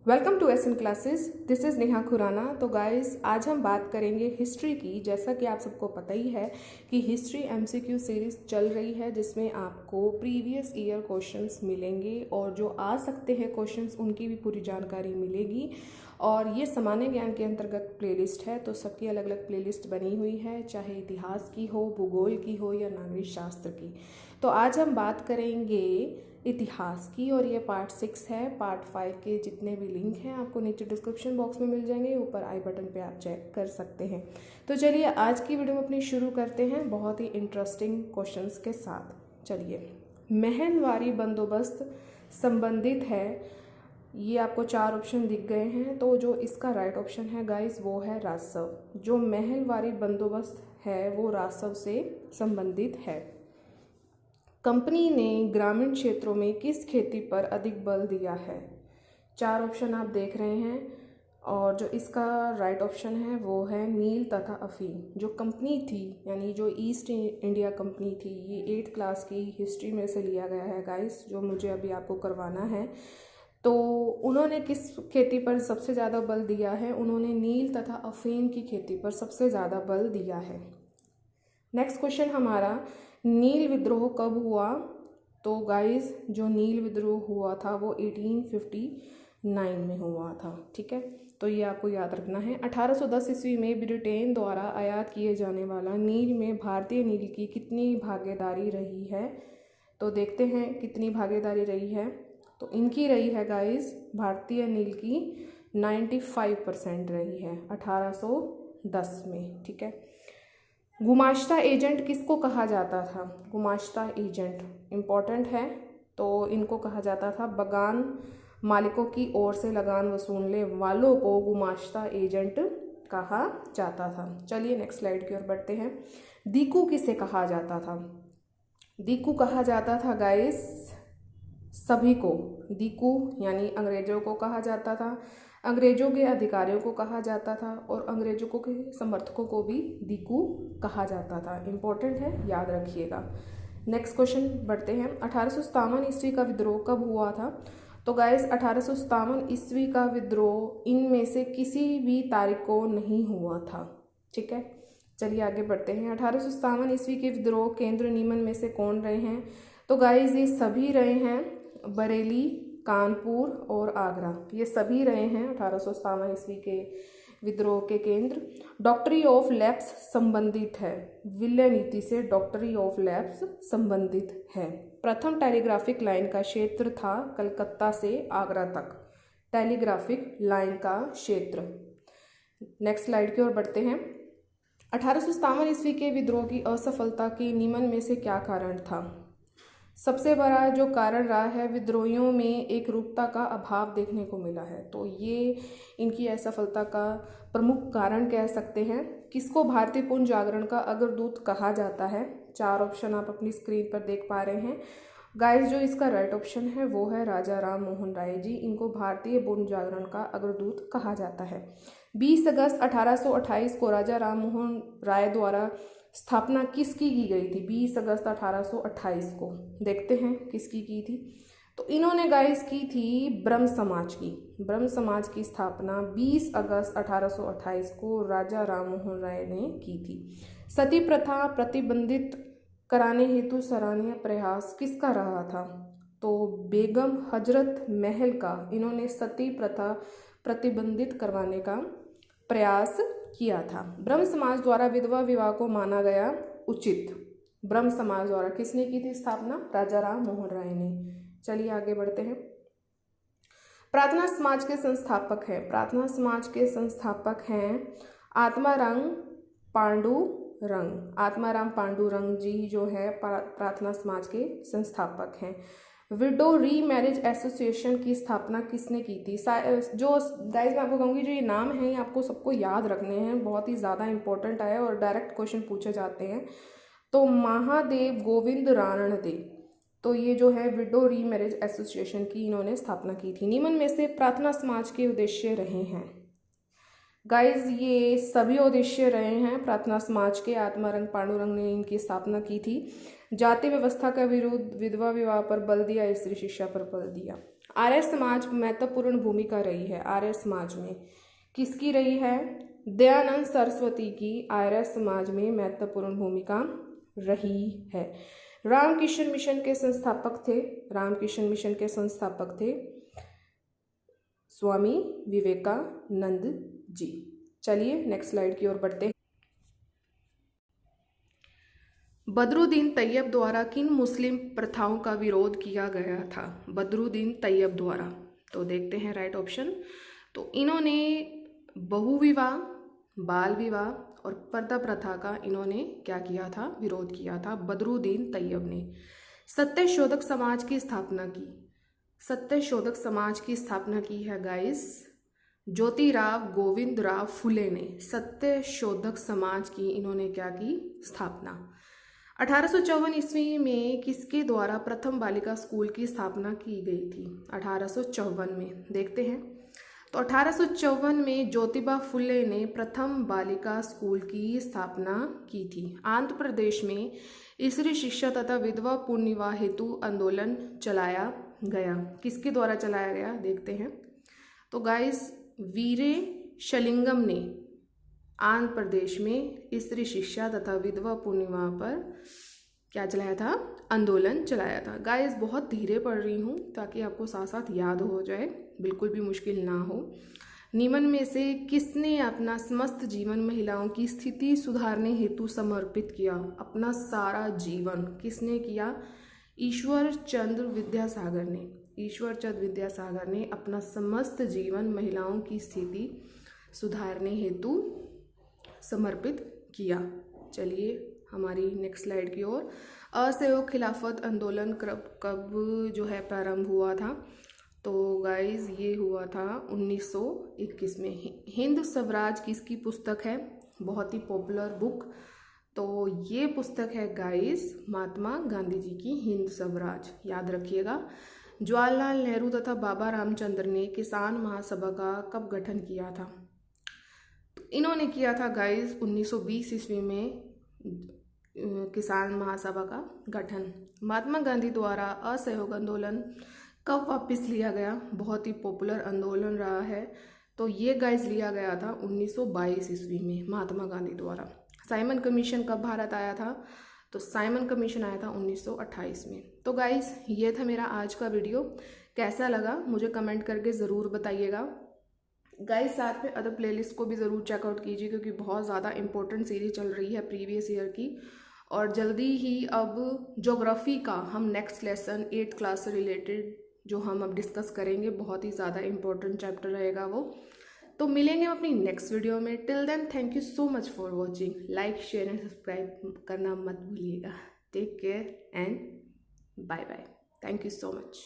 Welcome to SN classes. This is Neha Khurana. तो guys, आज हम बात करेंगे हिस्ट्री की। जैसा कि आप सबको पता ही है कि हिस्ट्री एमसीक्यू सीरीज़ चल रही है, जिसमें आपको प्रीवियस ईयर क्वेश्चंस मिलेंगे और जो आ सकते हैं क्वेश्चंस उनकी भी पूरी जानकारी मिलेगी। और ये सामान्य ज्ञान के अंतर्गत प्लेलिस्ट है, तो सबकी अलग अलग प्लेलिस्ट बनी हुई है, चाहे इतिहास की हो, भूगोल की हो या नागरिक शास्त्र की। तो आज हम बात करेंगे इतिहास की और ये पार्ट 6 है। पार्ट 5 के जितने भी लिंक हैं आपको नीचे डिस्क्रिप्शन बॉक्स में मिल जाएंगे, ऊपर आई बटन पे आप चेक कर सकते हैं। तो चलिए आज की वीडियो अपनी शुरू करते हैं बहुत ही इंटरेस्टिंग क्वेश्चंस के साथ। चलिए, महलवारी बंदोबस्त संबंधित है, ये आपको 4 ऑप्शन दिख गए हैं। तो जो इसका राइट ऑप्शन है गाइस वो है राजस्व। जो महलवारी बंदोबस्त है वो राजस्व से संबंधित है। कंपनी ने ग्रामीण क्षेत्रों में किस खेती पर अधिक बल दिया है? 4 ऑप्शन आप देख रहे हैं और जो इसका राइट ऑप्शन है वो है नील तथा अफीम। जो कंपनी थी यानी जो ईस्ट इंडिया कंपनी थी, ये 8th क्लास की हिस्ट्री में से लिया गया है गाइस, जो मुझे अभी आपको करवाना है। तो उन्होंने किस खेती पर सबसे ज़्यादा बल दिया है? उन्होंने नील तथा अफीम की खेती पर सबसे ज़्यादा बल दिया है। नेक्स्ट क्वेश्चन हमारा, नील विद्रोह कब हुआ? तो गाइस, जो नील विद्रोह हुआ था वो 1859 में हुआ था। ठीक है, तो ये आपको याद रखना है। 1810 ईस्वी में ब्रिटेन द्वारा आयात किए जाने वाला नील में भारतीय नील की कितनी भागीदारी रही है? तो देखते हैं कितनी भागीदारी रही है। तो इनकी रही है गाइस, भारतीय नील की 95% रही है 1810 में। ठीक है, गुमाश्ता एजेंट किसको कहा जाता था? गुमाश्ता एजेंट इम्पॉर्टेंट है। तो इनको कहा जाता था बगान मालिकों की ओर से लगान वसूलने वालों को गुमाश्ता एजेंट कहा जाता था। चलिए नेक्स्ट स्लाइड की ओर बढ़ते हैं। दीकू किसे कहा जाता था? दीकू कहा जाता था गाइस सभी को। दीकू यानी अंग्रेजों को कहा जाता था, अंग्रेजों के अधिकारियों को कहा जाता था और अंग्रेजों के समर्थकों को भी दीकू कहा जाता था। इम्पोर्टेंट है, याद रखिएगा। नेक्स्ट क्वेश्चन बढ़ते हैं। 1857 ईस्वी का विद्रोह कब हुआ था? तो गाइस, 1857 ईस्वी का विद्रोह इनमें से किसी भी तारीख को नहीं हुआ था। ठीक है, चलिए आगे बढ़ते हैं। 1857 ईस्वी के विद्रोह केंद्र निम्न में से कौन रहे हैं? तो गाइस, ये सभी रहे हैं बरेली, कानपुर और आगरा। ये सभी रहे हैं 1857 ईस्वी के विद्रोह के केंद्र। डॉक्ट्री ऑफ लैप्स संबंधित है, विलय नीति से डॉक्ट्री ऑफ लैप्स संबंधित है। प्रथम टेलीग्राफिक लाइन का क्षेत्र था कलकत्ता से आगरा तक। टेलीग्राफिक लाइन का क्षेत्र। नेक्स्ट स्लाइड की ओर बढ़ते हैं। 1857 ईस्वी के विद्रोह की असफलता के निम्न में से क्या कारण था? सबसे बड़ा जो कारण रहा है, विद्रोहियों में एक रूपता का अभाव देखने को मिला है। तो ये इनकी असफलता का प्रमुख कारण कह सकते हैं। किसको भारतीय पुनर्जागरण का अग्रदूत कहा जाता है? 4 ऑप्शन आप अपनी स्क्रीन पर देख पा रहे हैं गाइस। जो इसका राइट ऑप्शन है वो है राजा राम मोहन राय जी। इनको भारतीय पुनर्जागरण का अग्रदूत कहा जाता है। 20 अगस्त 1828 को राजा राम मोहन राय द्वारा स्थापना किसकी की गई थी? 20 अगस्त 1828 को देखते हैं किसकी की थी। तो इन्होंने गाइस की थी ब्रह्म समाज की। ब्रह्म समाज की स्थापना 20 अगस्त 1828 को राजा राम मोहन राय ने की थी। सती प्रथा प्रतिबंधित कराने हेतु सराहनीय प्रयास किसका रहा था? तो बेगम हजरत महल का इन्होंने सती प्रथा प्रतिबंधित करवाने का प्रयास किया था। ब्रह्म समाज द्वारा विधवा विवाह को माना गया उचित। ब्रह्म समाज द्वारा किसने की थी स्थापना? राजा राम मोहन राय ने। चलिए आगे बढ़ते हैं। प्रार्थना समाज के संस्थापक हैं। प्रार्थना समाज के संस्थापक हैं आत्माराम पांडुरंग। आत्माराम पांडुरंग जी जो है प्रार्थना समाज के संस्थापक हैं। विडो री मैरिज एसोसिएशन की स्थापना किसने की थी? जो गाइस मैं आपको कहूँगी, जो ये नाम है ये आपको सबको याद रखने हैं, बहुत ही ज़्यादा इंपॉर्टेंट है और डायरेक्ट क्वेश्चन पूछे जाते हैं। तो महादेव गोविंद रानड़े, तो ये जो है विडो री मैरिज एसोसिएशन की इन्होंने स्थापना की थी। निम्न में से प्रार्थना समाज के उद्देश्य रहे हैं गाइज, ये सभी उद्देश्य रहे हैं प्रार्थना समाज के। आत्माराम पांडुरंग ने इनकी स्थापना की थी। जाति व्यवस्था का विरोध, विधवा विवाह पर बल दिया, स्त्री शिक्षा पर बल दिया। आर्य समाज महत्वपूर्ण भूमिका रही है। आर्य समाज में किसकी रही है? दयानंद सरस्वती की आर्य समाज में महत्वपूर्ण भूमिका रही है। रामकृष्ण मिशन के संस्थापक थे, रामकृष्ण मिशन के संस्थापक थे स्वामी विवेकानंद जी। चलिए नेक्स्ट स्लाइड की ओर बढ़ते हैं। बदरुद्दीन तैयब द्वारा किन मुस्लिम प्रथाओं का विरोध किया गया था? बदरुद्दीन तैयब द्वारा, तो देखते हैं राइट ऑप्शन। तो इन्होंने बहुविवाह, बाल विवाह और पर्दा प्रथा का इन्होंने क्या किया था? विरोध किया था बदरुद्दीन तैयब ने। सत्यशोधक समाज की स्थापना की, सत्यशोधक समाज की स्थापना की है गाइस ज्योतिराव गोविंदराव फुले ने। सत्यशोधक समाज की इन्होंने क्या की? स्थापना। 1854 ईस्वी में किसके द्वारा प्रथम बालिका स्कूल की स्थापना की गई थी? 1854 में देखते हैं। तो 1854 में ज्योतिबा फुले ने प्रथम बालिका स्कूल की स्थापना की थी। आंध्र प्रदेश में स्त्री शिक्षा तथा विधवा पुनर्विवाह हेतु आंदोलन चलाया गया। किसके द्वारा चलाया गया? देखते हैं। तो गाइस वीरे शलिंगम ने आंध्र प्रदेश में स्त्री शिक्षा तथा विधवा पुनर्विवाह पर क्या चलाया था? आंदोलन चलाया था। गाइस बहुत धीरे पढ़ रही हूँ ताकि आपको साथ साथ याद हो जाए, बिल्कुल भी मुश्किल ना हो। निम्न में से किसने अपना समस्त जीवन महिलाओं की स्थिति सुधारने हेतु समर्पित किया? अपना सारा जीवन किसने किया? ईश्वर चंद्र विद्यासागर ने। ईश्वर चंद्र विद्यासागर ने अपना समस्त जीवन महिलाओं की स्थिति सुधारने हेतु समर्पित किया। चलिए हमारी नेक्स्ट स्लाइड की ओर। असहयोग खिलाफत आंदोलन कब जो है प्रारंभ हुआ था? तो गाइस ये हुआ था 1921 में। हिंद स्वराज किसकी पुस्तक है? बहुत ही पॉपुलर बुक। तो ये पुस्तक है गाइस महात्मा गांधी जी की, हिंद स्वराज, याद रखिएगा। जवाहरलाल नेहरू तथा बाबा रामचंद्र ने किसान महासभा का कब गठन किया था? इन्होंने किया था गाइस 1920 ईस्वी में किसान महासभा का गठन। महात्मा गांधी द्वारा असहयोग आंदोलन कब वापस लिया गया? बहुत ही पॉपुलर आंदोलन रहा है। तो ये गाइस लिया गया था 1922 ईस्वी में महात्मा गांधी द्वारा। साइमन कमीशन कब भारत आया था? तो साइमन कमीशन आया था 1928 में। तो गाइस ये था मेरा आज का वीडियो। कैसा लगा मुझे कमेंट करके ज़रूर बताइएगा। गाइस साथ में अदर प्लेलिस्ट को भी ज़रूर चेकआउट कीजिए क्योंकि बहुत ज़्यादा इंपॉर्टेंट सीरीज चल रही है प्रीवियस ईयर की। और जल्दी ही अब ज्योग्राफी का हम नेक्स्ट लेसन 8th क्लास से रिलेटेड जो हम अब डिस्कस करेंगे, बहुत ही ज़्यादा इंपॉर्टेंट चैप्टर रहेगा वो। तो मिलेंगे हम अपनी नेक्स्ट वीडियो में। Till then thank you so much for watching. Like share and subscribe करना मत भूलिएगा। Take care and bye bye. Thank you so much.